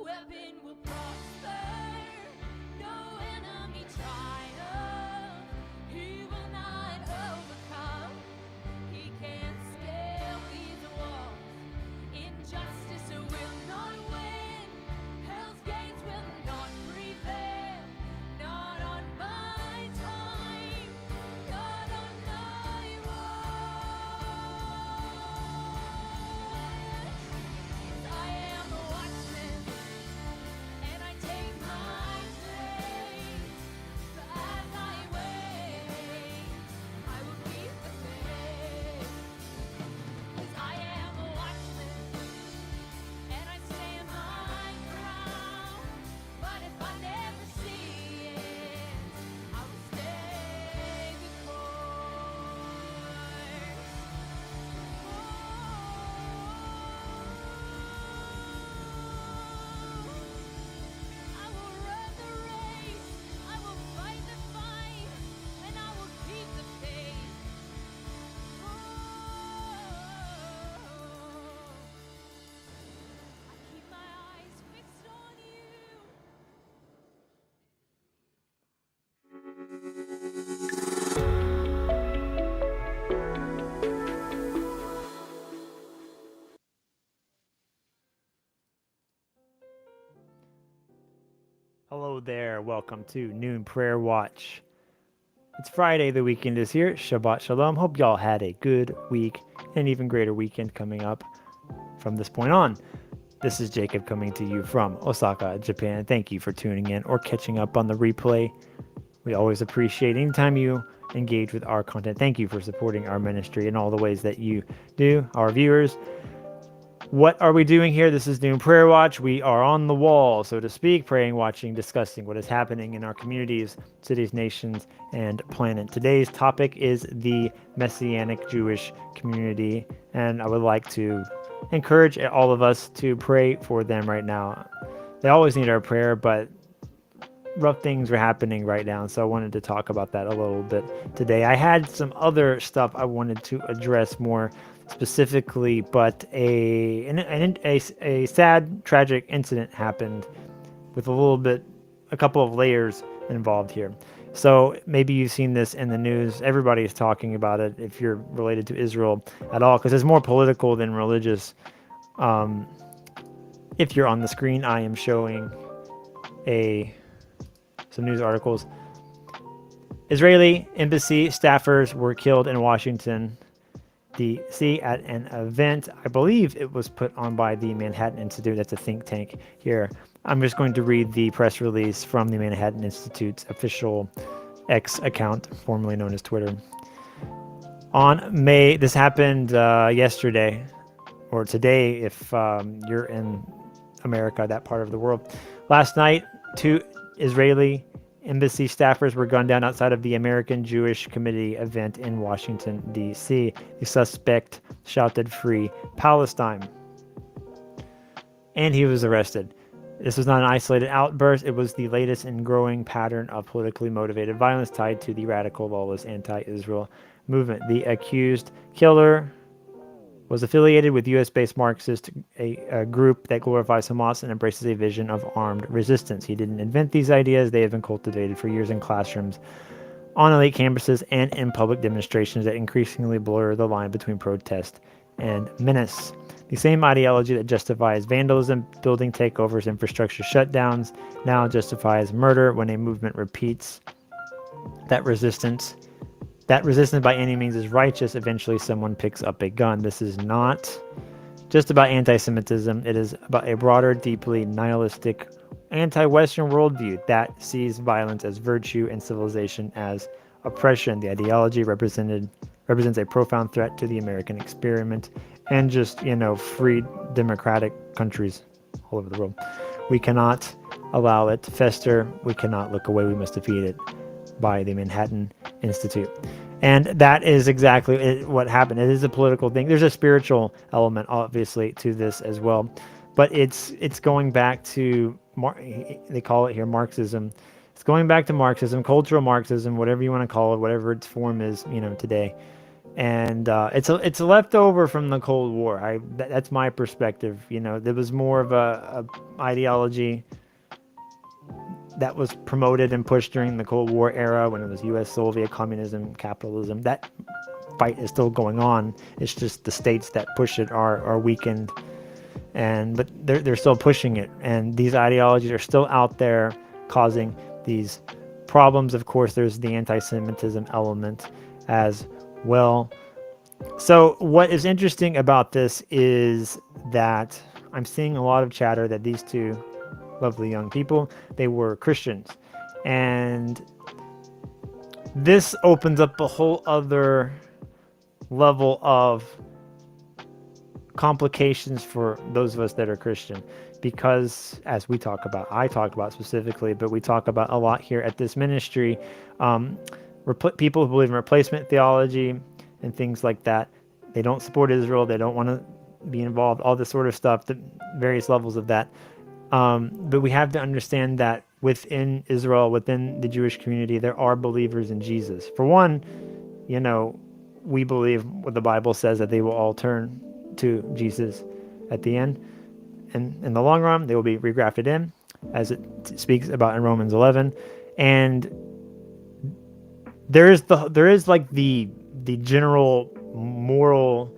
weapon will prosper. No enemy triumph. He will not overcome. He can't scale these walls. Injustice will not win. Hell's gates will not prevail. Not on my time. Not on my watch. I am a watchman, and I take my place. But as I wait, I will keep the faith. 'Cause I am a watchman, and I stand my ground. But if I never see it, I will stay the course. I will run the race, I will fight the fight, and I will keep the faith. I keep my eyes fixed on you. Hello there. Welcome to Noon Prayer Watch. It's Friday. The weekend is here. Shabbat Shalom. Hope y'all had a good week and an even greater weekend coming up from this point on. This is Jacob coming to you from Osaka, Japan. Thank you for tuning in or catching up on the replay. We always appreciate anytime you engage with our content. Thank you for supporting our ministry in all the ways that you do, our viewers. What are we doing here? This is Noon Prayer Watch. We are on the wall, so to speak, praying, watching, discussing what is happening in our communities, cities, nations, and planet. Today's topic is the Messianic Jewish community, and I would like to encourage all of us to pray for them right now. They always need our prayer, but rough things are happening right now, so I wanted to talk about that a little bit today. I had some other stuff I wanted to address more specifically, but a sad, tragic incident happened with a couple of layers involved here. So maybe you've seen this in the news. Everybody is talking about it if you're related to Israel at all, because it's more political than religious. If you're on the screen, I am showing some news articles. Israeli embassy staffers were killed in Washington, D.C. at an event. I believe it was put on by the Manhattan Institute. That's a think tank here. I'm just going to read the press release from the Manhattan Institute's official X account, formerly known as Twitter. This happened yesterday, or today if you're in America, that part of the world. Last night, 2 Israeli embassy staffers were gunned down outside of the American Jewish Committee event in Washington, D.C. The suspect shouted "Free Palestine," and he was arrested. This was not an isolated outburst. It was the latest and growing pattern of politically motivated violence tied to the radical, lawless anti-Israel movement. The accused killer was affiliated with U.S.-based Marxist, a group that glorifies Hamas and embraces a vision of armed resistance. He didn't invent these ideas. They have been cultivated for years in classrooms, on elite campuses, and in public demonstrations that increasingly blur the line between protest and menace. The same ideology that justifies vandalism, building takeovers, infrastructure shutdowns, now justifies murder when a movement repeats that resistance by any means is righteous. Eventually someone picks up a gun. This is not just about anti-Semitism. It is about a broader, deeply nihilistic, anti-Western worldview that sees violence as virtue and civilization as oppression. The ideology represents a profound threat to the American experiment and just, free democratic countries all over the world. We cannot allow it to fester. We cannot look away. We must defeat it. By the Manhattan Institute. And that is exactly what happened. It is a political thing. There's a spiritual element, obviously, to this as well. But it's going back to, they call it here Marxism. It's going back to Marxism, cultural Marxism, whatever you want to call it, whatever its form is, today. and it's a leftover from the Cold War. That's my perspective. You know, there was more of a ideology that was promoted and pushed during the Cold War era when it was U.S., Soviet, communism, capitalism. That fight is still going on. It's just the states that push it are weakened, and but they're still pushing it, and these ideologies are still out there causing these problems. Of course, there's the anti-Semitism element as well. So what is interesting about this is that I'm seeing a lot of chatter that these two lovely young people, they were Christians. And this opens up a whole other level of complications for those of us that are Christian, because as we talk about, I talk about specifically, but we talk about a lot here at this ministry, people who believe in replacement theology and things like that. They don't support Israel. They don't want to be involved, all this sort of stuff, the various levels of that. But we have to understand that within Israel, within the Jewish community, there are believers in Jesus. For one, you know, we believe what the Bible says, that they will all turn to Jesus at the end. And in the long run, they will be regrafted in, as it speaks about in Romans 11. And there is like the general moral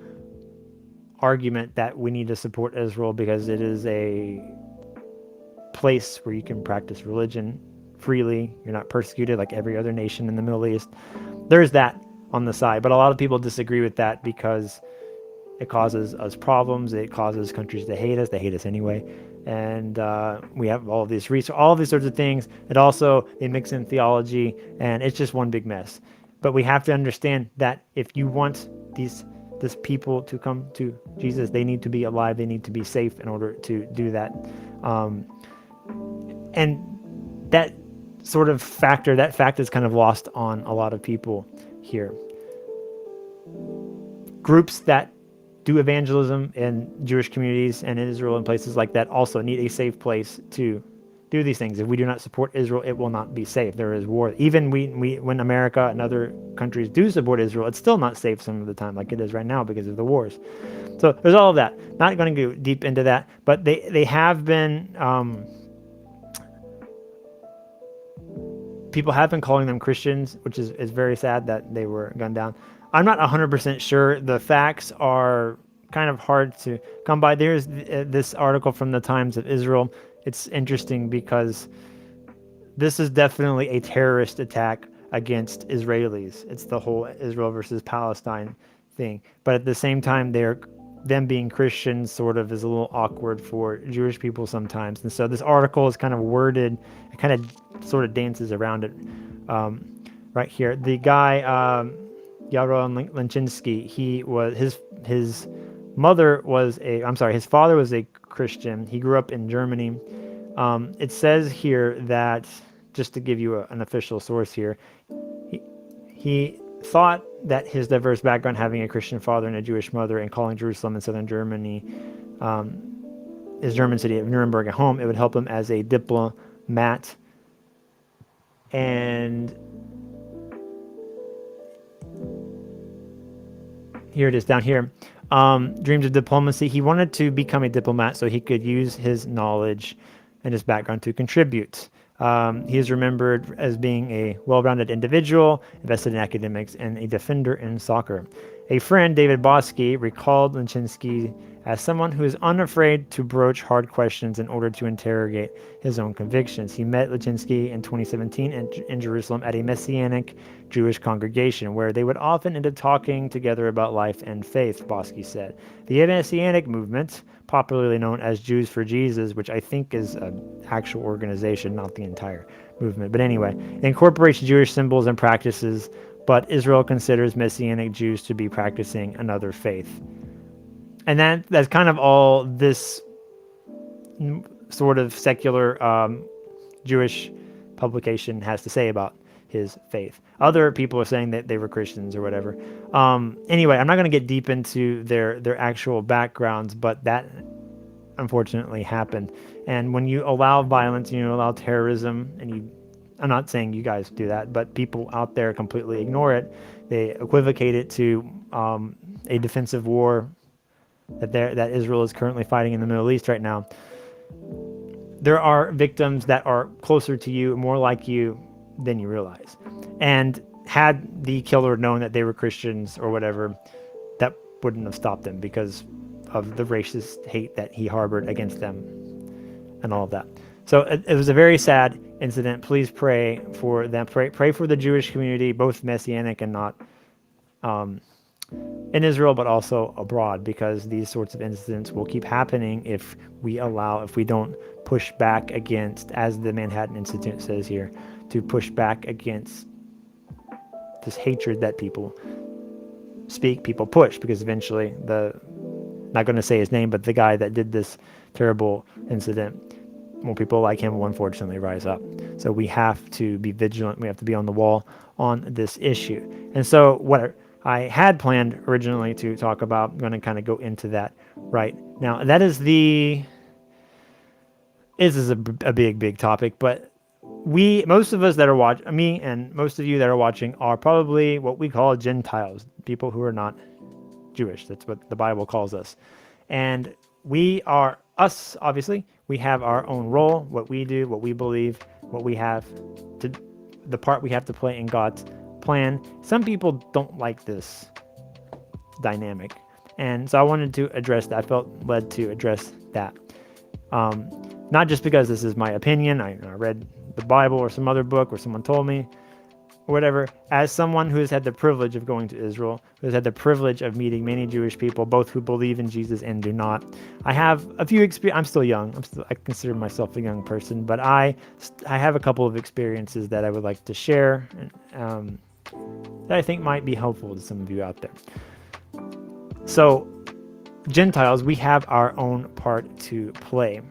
argument that we need to support Israel because it is a place where you can practice religion freely. You're not persecuted like every other nation in the Middle East. There's that on the side, but a lot of people disagree with that because it causes us problems. It causes countries to hate us. They hate us anyway. And we have all of these research, all of these sorts of things. It also, they mix in theology, and it's just one big mess. But we have to understand that if you want this people to come to Jesus, they need to be alive. They need to be safe in order to do that. And that sort of factor, that fact is kind of lost on a lot of people here. Groups that do evangelism in Jewish communities and in Israel and places like that also need a safe place to do these things. If we do not support Israel, it will not be safe. There is war. Even when America and other countries do support Israel, it's still not safe some of the time, like it is right now because of the wars. So there's all of that. Not going to go deep into that, but they have been, people have been calling them Christians, which is very sad that they were gunned down. I'm not 100% sure. The facts are kind of hard to come by. There's this article from the Times of Israel. It's interesting because this is definitely a terrorist attack against Israelis. It's the whole Israel versus Palestine thing. But at the same time, them being Christians sort of is a little awkward for Jewish people sometimes. And so this article is kind of worded, it kind of sort of dances around it right here. The guy, Yaron Linchinsky, his father was a Christian. He grew up in Germany. It says here that, just to give you an official source here, he thought that his diverse background, having a Christian father and a Jewish mother, and calling Jerusalem in southern Germany, his German city of Nuremberg, at home, it would help him as a diplomat. And here it is down here. Dreams of diplomacy. He wanted to become a diplomat so he could use his knowledge and his background to contribute. He is remembered as being a well-rounded individual, invested in academics, and a defender in soccer. A friend, David Bosky, recalled Linchinsky as someone who is unafraid to broach hard questions in order to interrogate his own convictions. He met Linchinsky in 2017 in Jerusalem at a Messianic Jewish congregation, where they would often end up talking together about life and faith, Bosky said. The Messianic movement, popularly known as Jews for Jesus, which I think is an actual organization, not the entire movement. But anyway, it incorporates Jewish symbols and practices, but Israel considers Messianic Jews to be practicing another faith. And that's kind of all this sort of secular Jewish publication has to say about his faith. Other people are saying that they were Christians or whatever. Anyway, I'm not going to get deep into their actual backgrounds, but that unfortunately happened. And when you allow violence and you allow terrorism and you I'm not saying you guys do that, but people out there completely ignore it. They equivocate it to a defensive war that Israel is currently fighting in the Middle East right now. There are victims that are closer to you, more like you than you realize. And had the killer known that they were Christians or whatever, that wouldn't have stopped them because of the racist hate that he harbored against them and all of that. So it was a very sad incident. Please pray for them. Pray for the Jewish community, both Messianic and not, in Israel, but also abroad, because these sorts of incidents will keep happening if we don't push back against, as the Manhattan Institute says here, to push back against this hatred that people people push, because eventually not going to say his name, but the guy that did this terrible incident, more people like him will unfortunately rise up. So we have to be vigilant. We have to be on the wall on this issue. And so what I had planned originally to talk about, I'm going to kind of go into that right now. And that is this is a big topic, but most of us that are watching, me and most of you that are watching, are probably what we call Gentiles, people who are not Jewish. That's what the Bible calls us. And we are us, obviously. We have our own role, what we do, what we believe, what we have to, the part we have to play in God's plan. Some people don't like this dynamic. And so I wanted to address that. I felt led to address that. Not just because this is my opinion. I read the Bible or some other book or someone told me, or whatever. As someone who has had the privilege of going to Israel, who has had the privilege of meeting many Jewish people, both who believe in Jesus and do not, I have a few experiences. I'm still young. I consider myself a young person, but I have a couple of experiences that I would like to share, that I think might be helpful to some of you out there. So, Gentiles, we have our own part to play.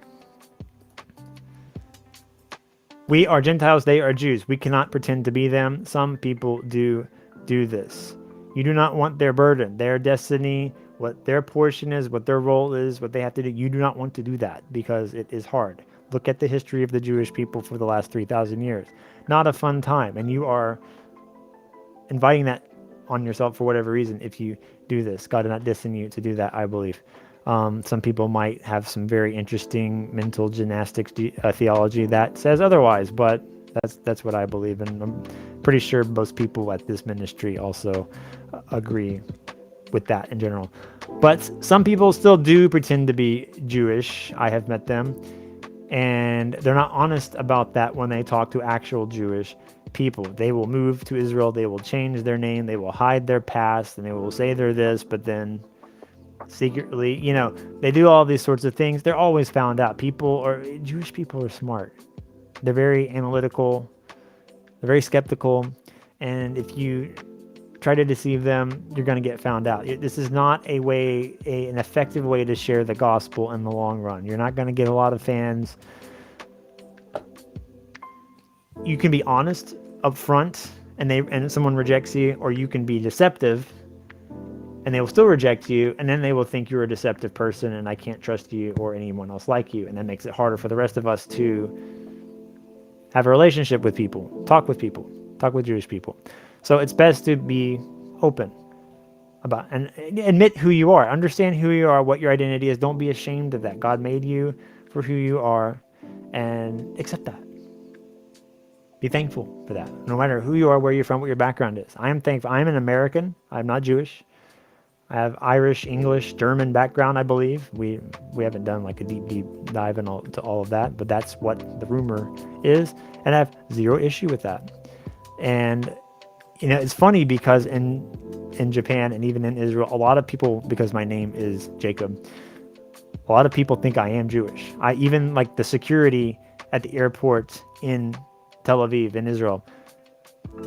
We are Gentiles, they are Jews. We cannot pretend to be them. Some people do this. You do not want their burden, their destiny, what their portion is, what their role is, what they have to do. You do not want to do that because it is hard. Look at the history of the Jewish people for the last 3,000 years. Not a fun time, and you are inviting that on yourself for whatever reason if you do this. God did not destine you to do that, I believe. Some people might have some very interesting mental gymnastics theology that says otherwise, but that's what I believe, and I'm pretty sure most people at this ministry also agree with that in general. But some people still do pretend to be Jewish. I have met them, and they're not honest about that when they talk to actual Jewish people. They will move to Israel, they will change their name, they will hide their past, and they will say they're this, but then secretly, they do all these sorts of things. They're always found out. Jewish people are smart. They're very analytical. They're very skeptical. And if you try to deceive them, you're going to get found out. This is not an effective way to share the gospel in the long run. You're not going to get a lot of fans. You can be honest up front and someone rejects you, or you can be deceptive and they will still reject you, and then they will think you're a deceptive person and I can't trust you or anyone else like you. And that makes it harder for the rest of us to have a relationship with people, talk with Jewish people. So it's best to be open about and admit who you are, understand who you are, what your identity is. Don't be ashamed of that. God made you for who you are, and accept that. Be thankful for that. No matter who you are, where you're from, what your background is. I am thankful. I'm an American. I'm not Jewish. I have Irish, English, German background, I believe. We haven't done like a deep dive into all of that, but that's what the rumor is, and I have zero issue with that. And it's funny because in Japan and even in Israel, a lot of people, because my name is Jacob, a lot of people think I am Jewish. I even like the security at the airport in Tel Aviv in Israel.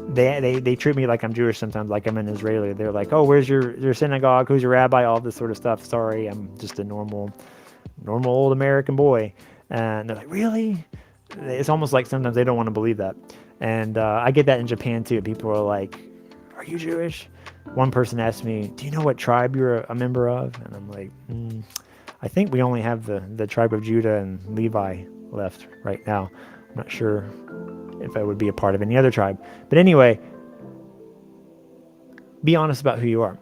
They treat me like I'm Jewish sometimes, like I'm an Israeli. They're like, oh, where's your synagogue? Who's your rabbi? All this sort of stuff. Sorry, I'm just a normal old American boy. And they're like, really? It's almost like sometimes they don't want to believe that. And I get that in Japan too. People are like, are you Jewish? One person asked me, do you know what tribe you're a member of? And I'm like, I think we only have the tribe of Judah and Levi left right now. I'm not sure if I would be a part of any other tribe. But anyway, be honest about who you are.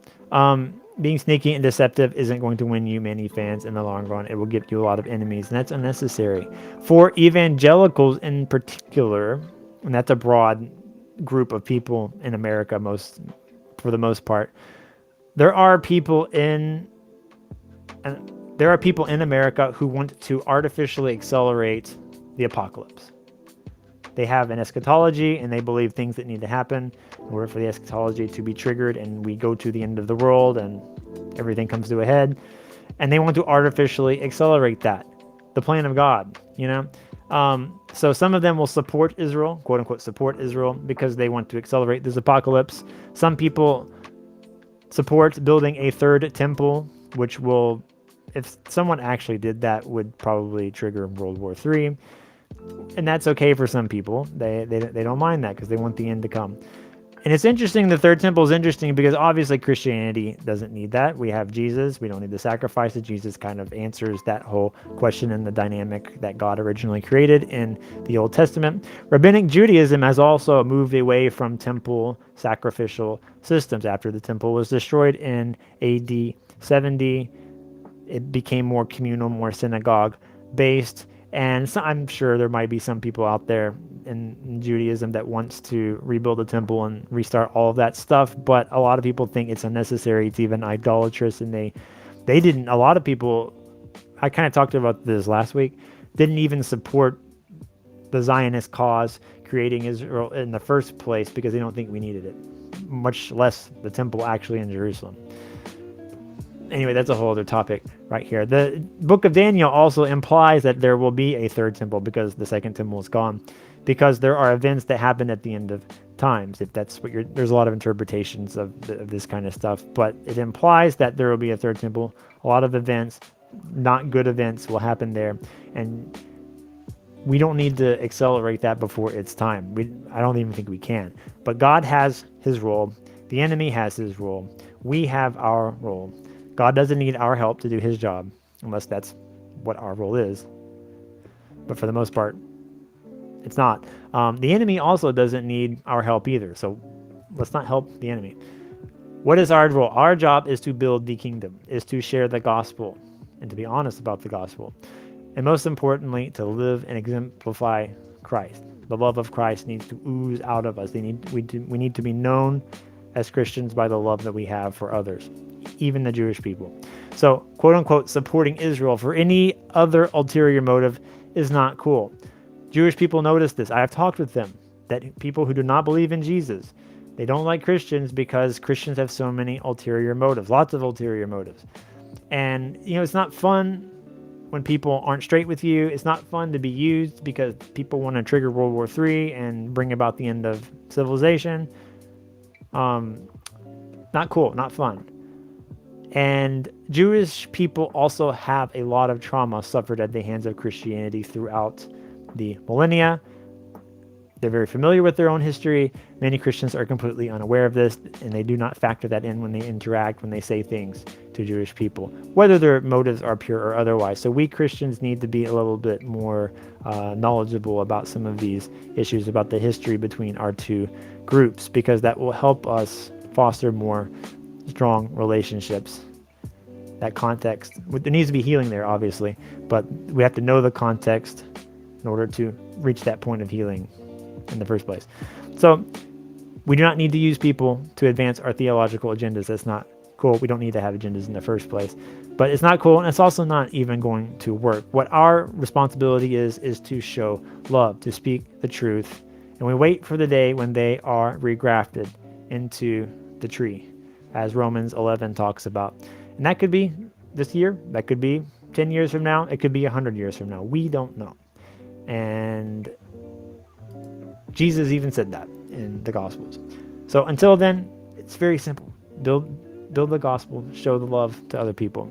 Being sneaky and deceptive isn't going to win you many fans in the long run. It will give you a lot of enemies, and that's unnecessary. For evangelicals in particular, and that's a broad group of people in America, for the most part, there are people in America who want to artificially accelerate the apocalypse. They have an eschatology, and they believe things that need to happen in order for the eschatology to be triggered, and we go to the end of the world and everything comes to a head. And they want to artificially accelerate that, the plan of God, you know? So some of them will support Israel, quote unquote, support Israel, because they want to accelerate this apocalypse. Some people support building a third temple, which will, if someone actually did that, would probably trigger World War III. And that's okay for some people. They don't mind that because they want the end to come. And it's interesting, the third temple is interesting because obviously Christianity doesn't need that. We have Jesus. We don't need the sacrifices. Jesus kind of answers that whole question in the dynamic that God originally created in the Old Testament. Rabbinic Judaism has also moved away from temple sacrificial systems. After the temple was destroyed in AD 70, it became more communal, more synagogue based. And so I'm sure there might be some people out there in Judaism that wants to rebuild the temple and restart all of that stuff. But a lot of people think it's unnecessary. It's even idolatrous. And they didn't, a lot of people, I kind of talked about this last week, didn't even support the Zionist cause creating Israel in the first place because they don't think we needed it, much less the temple actually in Jerusalem. Anyway, that's a whole other topic right here. The book of Daniel also implies that there will be a third temple because the second temple is gone, because there are events that happen at the end of times. If that's what there's a lot of interpretations of this kind of stuff, but it implies that there will be a third temple. A lot of events, not good events, will happen there, and we don't need to accelerate that before it's time. I don't even think we can. But God has his role. The enemy has his role. We have our role. God doesn't need our help to do his job, unless that's what our role is. But for the most part, it's not. The enemy also doesn't need our help either, so let's not help the enemy. What is our role? Our job is to build the kingdom, is to share the gospel, and to be honest about the gospel. And most importantly, to live and exemplify Christ. The love of Christ needs to ooze out of us. We need to be known as Christians by the love that we have for others, even the Jewish people. So, quote unquote, supporting Israel for any other ulterior motive is not cool. Jewish people notice this. I have talked with them, that people who do not believe in Jesus, they don't like Christians because Christians have so many ulterior motives, lots of ulterior motives. And, it's not fun when people aren't straight with you. It's not fun to be used because people want to trigger World War III and bring about the end of civilization. Not cool, not fun. And Jewish people also have a lot of trauma suffered at the hands of Christianity throughout the millennia. They're very familiar with their own history. Many Christians are completely unaware of this, and they do not factor that in when they interact, when they say things to Jewish people, whether their motives are pure or otherwise. So we Christians need to be a little bit more knowledgeable about some of these issues, about the history between our two groups, because that will help us foster more strong relationships. That context, there needs to be healing there, obviously, but we have to know the context in order to reach that point of healing in the first place. So we do not need to use people to advance our theological agendas. That's not cool. We don't need to have agendas in the first place. But it's not cool, and it's also not even going to work. What our responsibility is to show love, to speak the truth, and we wait for the day when they are regrafted into the tree, as Romans 11 talks about. And that could be this year, that could be 10 years from now, it could be 100 years from now. We don't know. And Jesus even said that in the Gospels. So until then, it's very simple. Build the gospel, show the love to other people.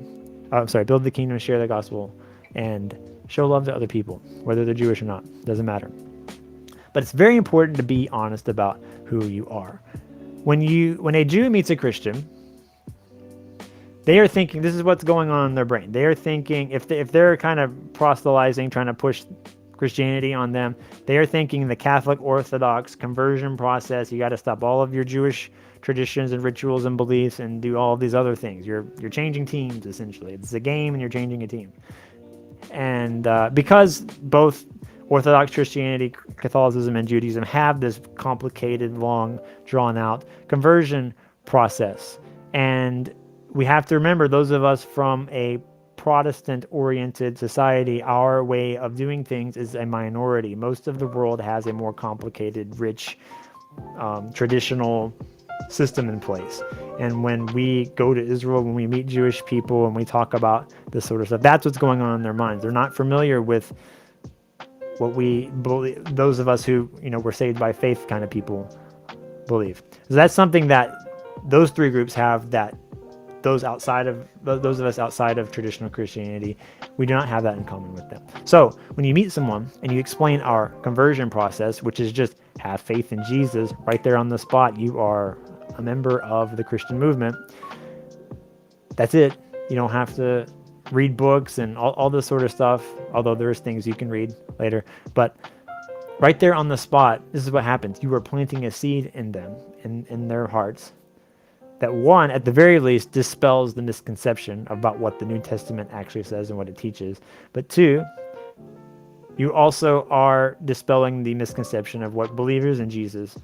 Build the kingdom, share the gospel, and show love to other people, whether they're Jewish or not. Doesn't matter. But it's very important to be honest about who you are. When a Jew meets a Christian, they are thinking, this is what's going on in their brain. They are thinking, if they're kind of proselytizing, trying to push Christianity on them. They are thinking the Catholic Orthodox conversion process. You got to stop all of your Jewish traditions and rituals and beliefs and do all of these other things. You're changing teams essentially. It's a game and you're changing a team. And because both Orthodox Christianity, Catholicism, and Judaism have this complicated, long, drawn-out conversion process, and we have to remember, those of us from a Protestant-oriented society, our way of doing things is a minority. Most of the world has a more complicated, rich, traditional system in place. And when we go to Israel, when we meet Jewish people and we talk about this sort of stuff, that's what's going on in their minds. They're not familiar with what we believe, those of us who, were saved by faith kind of people believe. So that's something that those three groups have, that those of us outside of traditional Christianity, we do not have that in common with them. So when you meet someone and you explain our conversion process, which is just have faith in Jesus, right there on the spot, you are a member of the Christian movement. That's it. You don't have to read books and all this sort of stuff, although there's things you can read later. But right there on the spot, this is what happens. You are planting a seed in them, in their hearts, that one, at the very least, dispels the misconception about what the New Testament actually says and what it teaches. But two, you also are dispelling the misconception of what believers in Jesus,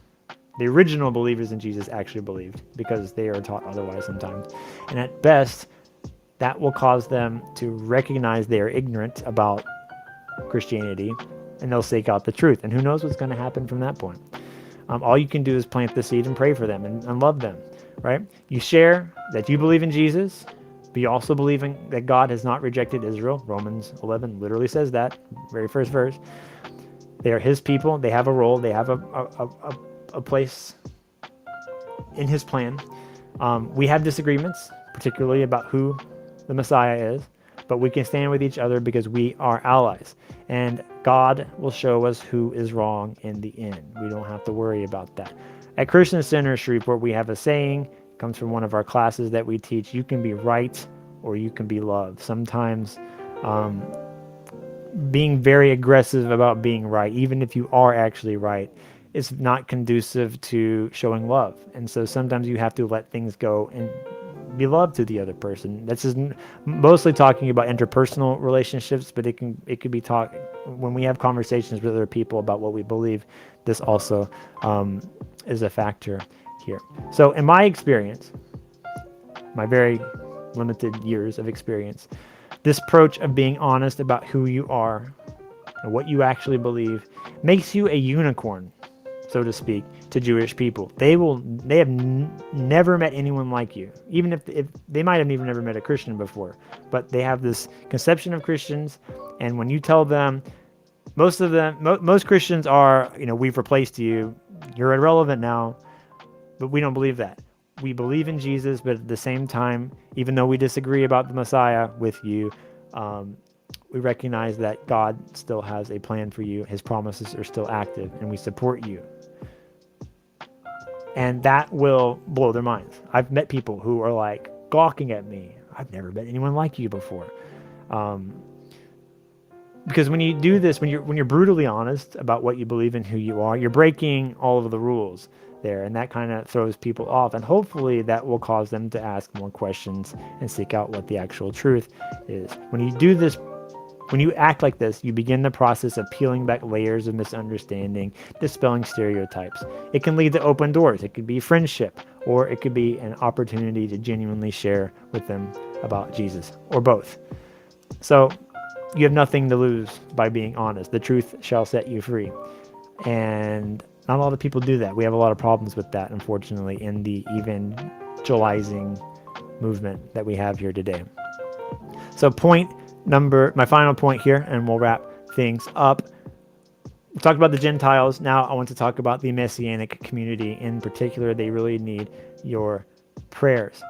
the original believers in Jesus, actually believed, because they are taught otherwise sometimes. And at best, that will cause them to recognize they are ignorant about Christianity, and they'll seek out the truth. And who knows what's going to happen from that point. All you can do is plant the seed and pray for them and love them, right? You share that you believe in Jesus, but you also believe that God has not rejected Israel. Romans 11 literally says that, very first verse. They are his people. They have a role. They have a place in his plan. We have disagreements, particularly about who the Messiah is, but we can stand with each other because we are allies. And God will show us who is wrong in the end. We don't have to worry about that. At Christian Center Shreveport, we have a saying, it comes from one of our classes that we teach: you can be right or you can be loved. Sometimes being very aggressive about being right, even if you are actually right, is not conducive to showing love. And so sometimes you have to let things go and be loved to the other person. This is mostly talking about interpersonal relationships, but it could be when we have conversations with other people about what we believe. This also is a factor here. So in my experience, my very limited years of experience, this approach of being honest about who you are and what you actually believe makes you a unicorn, so to speak, to Jewish people. They have never met anyone like you, even if they might have even never met a Christian before, but they have this conception of Christians. And when you tell them, most Christians are, we've replaced you, you're irrelevant now, but we don't believe that. We believe in Jesus, but at the same time, even though we disagree about the Messiah with you, we recognize that God still has a plan for you. His promises are still active, and we support you. And that will blow their minds. I've met people who are like gawking at me. I've never met anyone like you before. Because when you do this, when you're brutally honest about what you believe and who you are, you're breaking all of the rules there, and that kind of throws people off. And hopefully that will cause them to ask more questions and seek out what the actual truth is. When you do this, when you act like this, you begin the process of peeling back layers of misunderstanding, dispelling stereotypes. It can lead to open doors. It could be friendship, or it could be an opportunity to genuinely share with them about Jesus, or both. So you have nothing to lose by being honest. The truth shall set you free. And not a lot of people do that. We have a lot of problems with that, unfortunately, in the evangelizing movement that we have here today. So my final point here, and we'll wrap things up. We talked about the Gentiles. Now I want to talk about the Messianic community in particular. They really need your prayers.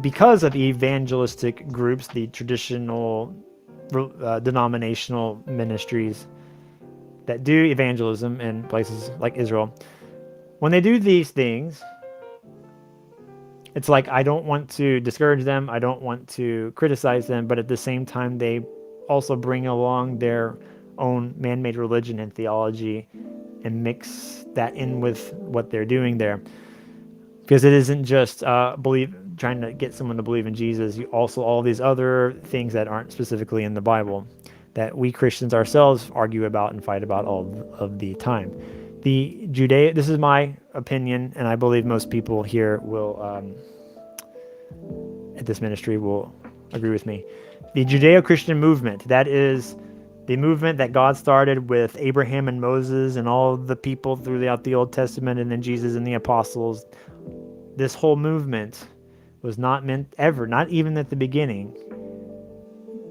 Because of evangelistic groups, the traditional denominational ministries that do evangelism in places like Israel, when they do these things, it's like, I don't want to discourage them, I don't want to criticize them, but at the same time, they also bring along their own man-made religion and theology and mix that in with what they're doing there. Because it isn't just trying to get someone to believe in Jesus. You also all these other things that aren't specifically in the Bible that we Christians ourselves argue about and fight about all of the time. This is my opinion, and I believe most people here will at this ministry will agree with me. The Judeo-Christian movement, that is the movement that God started with Abraham and Moses and all the people throughout the Old Testament, and then Jesus and the apostles. This whole movement was not meant ever, not even at the beginning,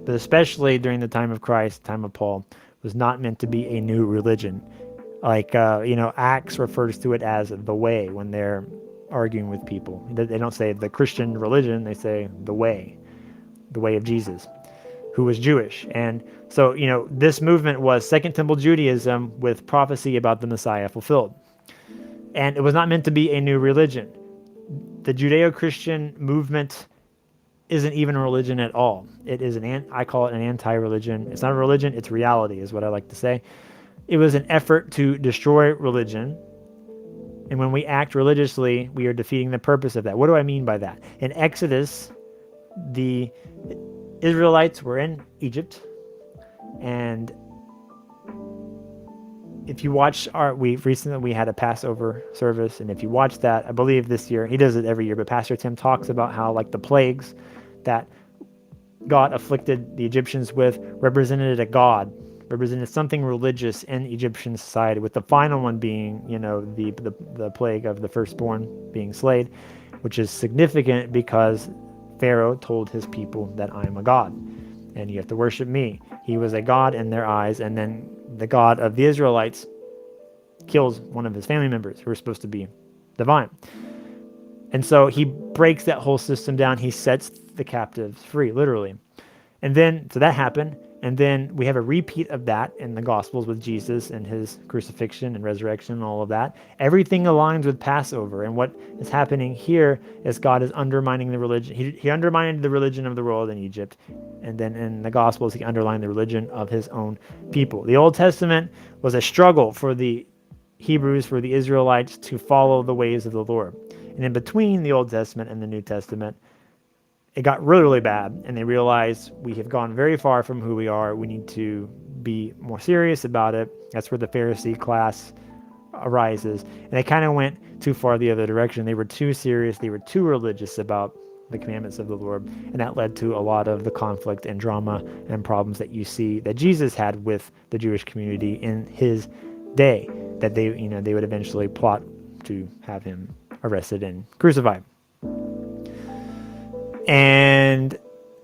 but especially during the time of Christ, time of Paul, was not meant to be a new religion. Like, Acts refers to it as the way when they're arguing with people. They don't say the Christian religion, they say the way of Jesus, who was Jewish. And so, this movement was Second Temple Judaism with prophecy about the Messiah fulfilled. And it was not meant to be a new religion. The Judeo-Christian movement isn't even a religion at all. It is I call it an anti-religion. It's not a religion, it's reality, is what I like to say. It was an effort to destroy religion. And when we act religiously, we are defeating the purpose of that. What do I mean by that? In Exodus, the Israelites were in Egypt, and if you watch we had a Passover service, and if you watch that, I believe this year, he does it every year, but Pastor Tim talks about how like the plagues that God afflicted the Egyptians with represented something religious in Egyptian society, with the final one being, the plague of the firstborn being slayed, which is significant because Pharaoh told his people that I am a God and you have to worship me. He was a God in their eyes, and then the God of the Israelites kills one of his family members who were supposed to be divine. And so he breaks that whole system down. He sets the captives free, literally. And then, so that happened. And then we have a repeat of that in the Gospels with Jesus and his crucifixion and resurrection and all of that. Everything aligns with Passover. And what is happening here is God is undermining the religion. He undermined the religion of the world in Egypt. And then in the Gospels, he underlined the religion of his own people. The Old Testament was a struggle for the Hebrews, for the Israelites, to follow the ways of the Lord. And in between the Old Testament and the New Testament, it got really, really bad, and they realized we have gone very far from who we are. We need to be more serious about it. That's where the Pharisee class arises. And they kind of went too far the other direction. They were too serious. They were too religious about the commandments of the Lord. And that led to a lot of the conflict and drama and problems that you see that Jesus had with the Jewish community in his day, that they would eventually plot to have him arrested and crucified. And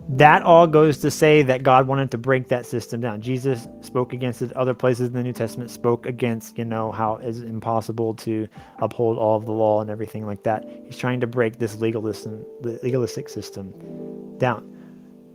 that all goes to say that God wanted to break that system down. Jesus spoke against it. Other places in the New Testament spoke against, how it's impossible to uphold all of the law and everything like that. He's trying to break this legalistic system down.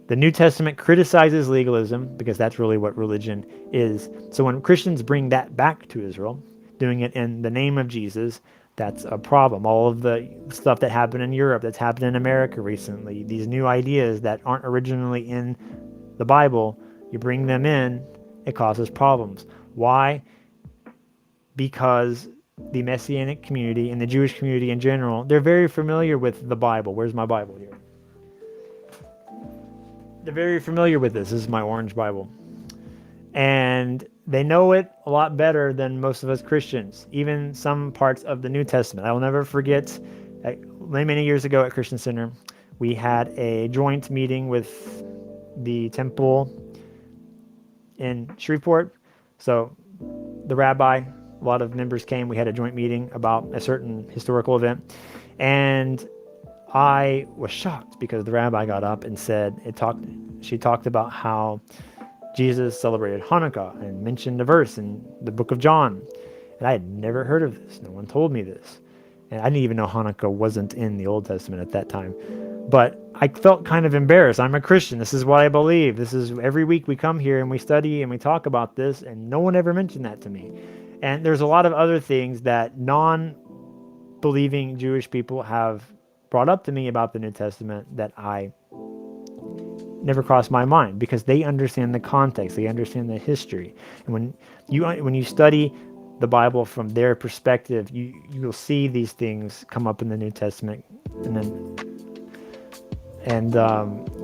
The New Testament criticizes legalism because that's really what religion is. So when Christians bring that back to Israel, doing it in the name of Jesus, that's a problem. All of the stuff that happened in Europe, that's happened in America recently, these new ideas that aren't originally in the Bible, you bring them in, it causes problems. Why? Because the Messianic community and the Jewish community in general, they're very familiar with the Bible. Where's my Bible here? They're very familiar with this. This is my orange Bible. And they know it a lot better than most of us Christians, even some parts of the New Testament. I will never forget, many years ago at Christian Center, we had a joint meeting with the temple in Shreveport. So the rabbi, a lot of members came. We had a joint meeting about a certain historical event. And I was shocked because the rabbi got up and she talked about how Jesus celebrated Hanukkah and mentioned a verse in the book of John. And I had never heard of this. No one told me this. And I didn't even know Hanukkah wasn't in the Old Testament at that time. But I felt kind of embarrassed. I'm a Christian. This is what I believe. This is every week we come here and we study and we talk about this, and no one ever mentioned that to me. And there's a lot of other things that non-believing Jewish people have brought up to me about the New Testament that I never crossed my mind, because they understand the context, they understand the history. And when you study the Bible from their perspective, you'll see these things come up in the New Testament.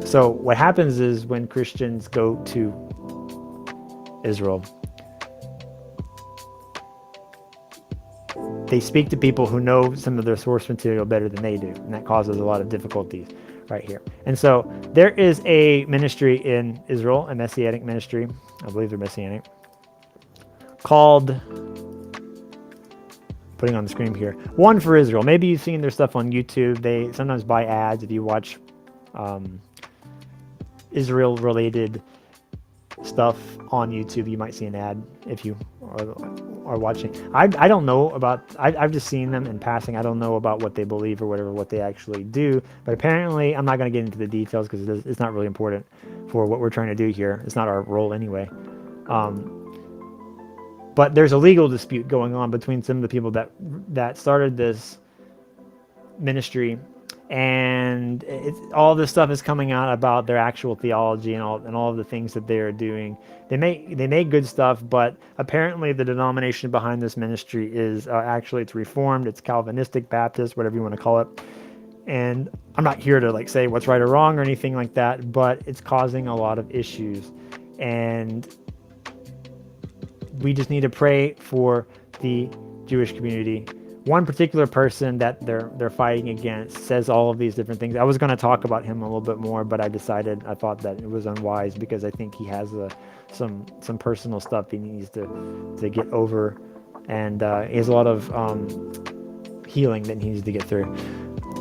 So what happens is, when Christians go to Israel, they speak to people who know some of their source material better than they do, and that causes a lot of difficulties right here. And so there is a ministry in Israel, a Messianic ministry, I believe they're Messianic, called, putting on the screen here, One for Israel. Maybe you've seen their stuff on YouTube. They sometimes buy ads if you watch Israel-related stuff on YouTube. You might see an ad if you are watching. I don't know about, I've just seen them in passing. I don't know about what they believe or whatever, what they actually do. But apparently, I'm not going to get into the details because it's not really important for what we're trying to do here. It's not our role anyway. But there's a legal dispute going on between some of the people that started this ministry, and all this stuff is coming out about their actual theology and all of the things that they are doing. They make good stuff, but apparently the denomination behind this ministry is actually, it's Reformed, it's Calvinistic, Baptist, whatever you want to call it. And I'm not here to like say what's right or wrong or anything like that, but it's causing a lot of issues, and we just need to pray for the Jewish community. One particular person that they're fighting against says all of these different things. I was going to talk about him a little bit more, but I thought that it was unwise, because I think he has some personal stuff he needs to get over, and he has a lot of healing that he needs to get through.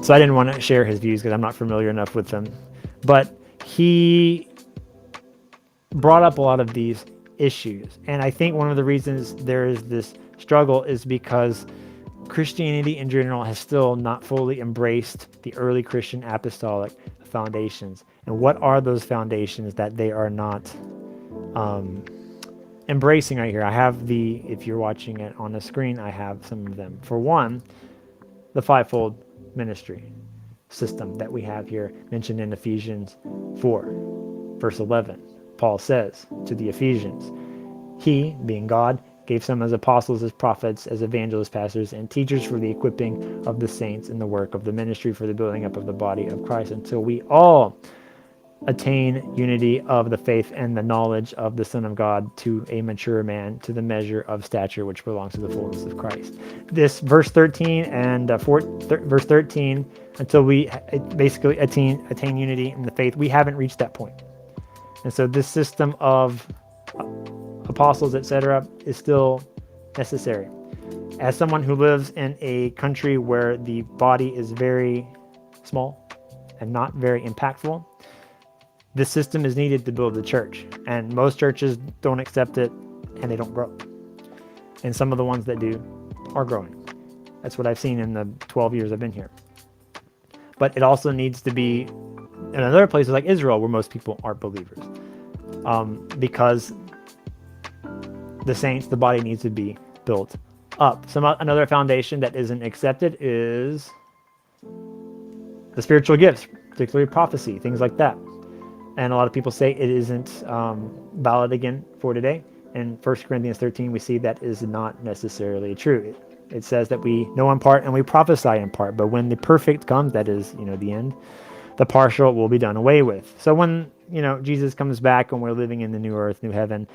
So I didn't want to share his views because I'm not familiar enough with them. But he brought up a lot of these issues, and I think one of the reasons there is this struggle is because Christianity in general has still not fully embraced the early Christian apostolic foundations. And what are those foundations that they are not embracing right here? I have if you're watching it on the screen, I have some of them. For one, the fivefold ministry system that we have here mentioned in Ephesians 4, verse 11. Paul says to the Ephesians, He, being God, gave some as apostles, as prophets, as evangelists, pastors, and teachers for the equipping of the saints in the work of the ministry, for the building up of the body of Christ, until we all attain unity of the faith and the knowledge of the Son of God, to a mature man, to the measure of stature which belongs to the fullness of Christ. This verse 13 and verse 13, until we basically attain unity in the faith, we haven't reached that point. And so this system of apostles, etc., is still necessary. As someone who lives in a country where the body is very small and not very impactful, this system is needed to build the church. And most churches don't accept it, and they don't grow. And some of the ones that do are growing. That's what I've seen in the 12 years I've been here. But it also needs to be in other places like Israel, where most people aren't believers. Because the saints, the body needs to be built up. Another foundation that isn't accepted is the spiritual gifts, particularly prophecy, things like that. And a lot of people say it isn't valid again for today. In 1 Corinthians 13, we see that is not necessarily true. It says that we know in part and we prophesy in part, but when the perfect comes, that is, the end, the partial will be done away with. So when, Jesus comes back and we're living in the new earth, new heaven,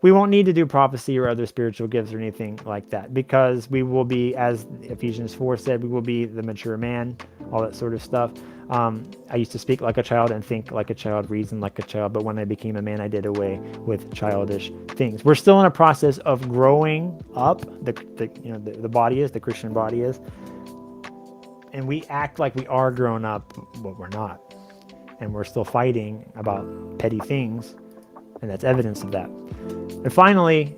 we won't need to do prophecy or other spiritual gifts or anything like that, because we will be, as Ephesians 4 said, we will be the mature man, all that sort of stuff. I used to speak like a child and think like a child, reason like a child, but when I became a man, I did away with childish things. We're still in a process of growing up. The body is, the Christian body is, and we act like we are grown up, but we're not. And we're still fighting about petty things, and that's evidence of that. And finally,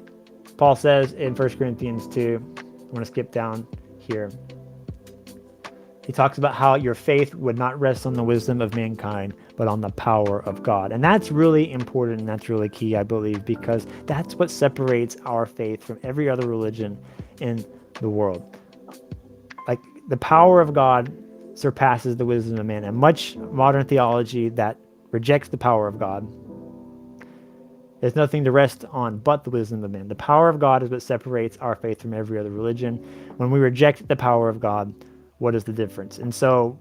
Paul says in 1 Corinthians 2, I'm going to skip down here. He talks about how your faith would not rest on the wisdom of mankind, but on the power of God. And that's really important, and that's really key, I believe, because that's what separates our faith from every other religion in the world. Like, the power of God surpasses the wisdom of man. And much modern theology that rejects the power of God. There's nothing to rest on but the wisdom of men. The power of God is what separates our faith from every other religion. When we reject the power of God, what is the difference? And so,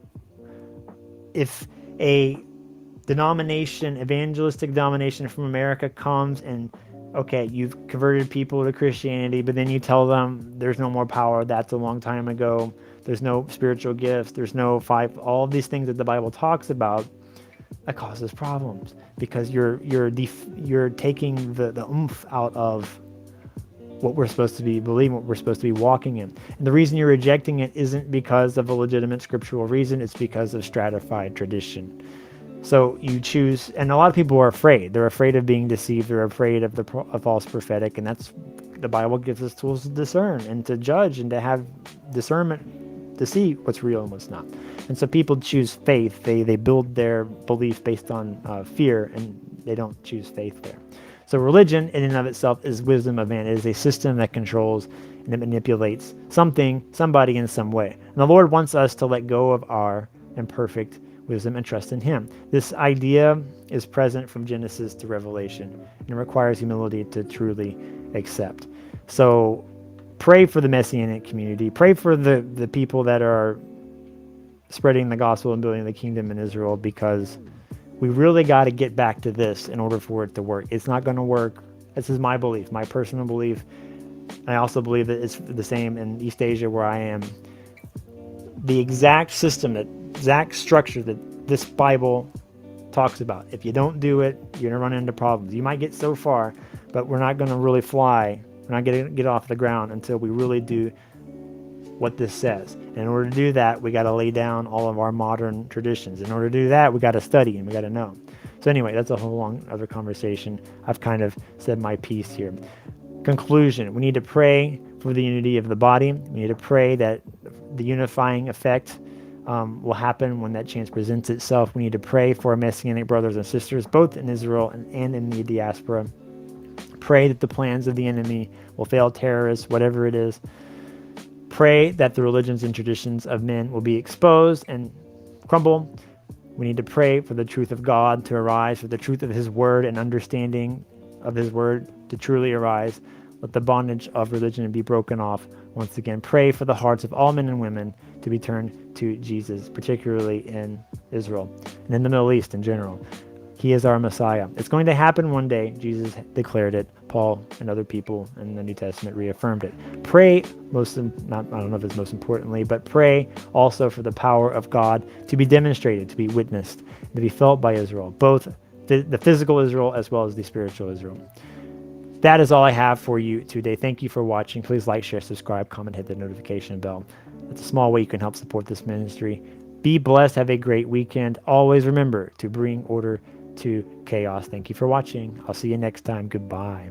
if a denomination, evangelistic denomination from America comes and, okay, you've converted people to Christianity, but then you tell them there's no more power, that's a long time ago, there's no spiritual gifts, there's no all of these things that the Bible talks about, that causes problems because you're taking the oomph out of what we're supposed to be believing, what we're supposed to be walking in. And the reason you're rejecting it isn't because of a legitimate scriptural reason, it's because of stratified tradition. So you choose, and a lot of people are afraid. They're afraid of being deceived. They're afraid of a false prophetic, and that's the Bible gives us tools to discern and to judge and to have discernment to see what's real and what's not. And so people choose faith. They build their belief based on fear, and they don't choose faith there. So religion, in and of itself, is wisdom of man. It is a system that controls and it manipulates somebody in some way. And the Lord wants us to let go of our imperfect wisdom and trust in Him. This idea is present from Genesis to Revelation, and it requires humility to truly accept. So pray for the Messianic community. Pray for the people that are spreading the gospel and building the kingdom in Israel, because we really got to get back to this in order for it to work. It's not going to work. This is my belief, my personal belief. I also believe that it's the same in East Asia where I am. The exact system, the exact structure that this Bible talks about, if you don't do it, you're going to run into problems. You might get so far, but we're not going to really fly. We're not going to get off the ground until we really do what this says. And in order to do that, we got to lay down all of our modern traditions. In order to do that, we got to study and we got to know. So anyway, that's a whole long other conversation. I've kind of said my piece here. Conclusion: we need to pray for the unity of the body. We need to pray that the unifying effect will happen when that chance presents itself. We need to pray for our Messianic brothers and sisters, both in Israel and in the diaspora. Pray that the plans of the enemy will fail, terrorists, whatever it is. Pray that the religions and traditions of men will be exposed and crumble. We need to pray for the truth of God to arise, for the truth of His word and understanding of His word to truly arise. Let the bondage of religion be broken off. Once again, pray for the hearts of all men and women to be turned to Jesus, particularly in Israel and in the Middle East in general. He is our Messiah. It's going to happen one day. Jesus declared it. Paul and other people in the New Testament reaffirmed it. Pray, I don't know if it's most importantly, but pray also for the power of God to be demonstrated, to be witnessed, to be felt by Israel, both the physical Israel as well as the spiritual Israel. That is all I have for you today. Thank you for watching. Please like, share, subscribe, comment, hit the notification bell. It's a small way you can help support this ministry. Be blessed. Have a great weekend. Always remember to bring order to chaos. Thank you for watching. I'll see you next time. Goodbye.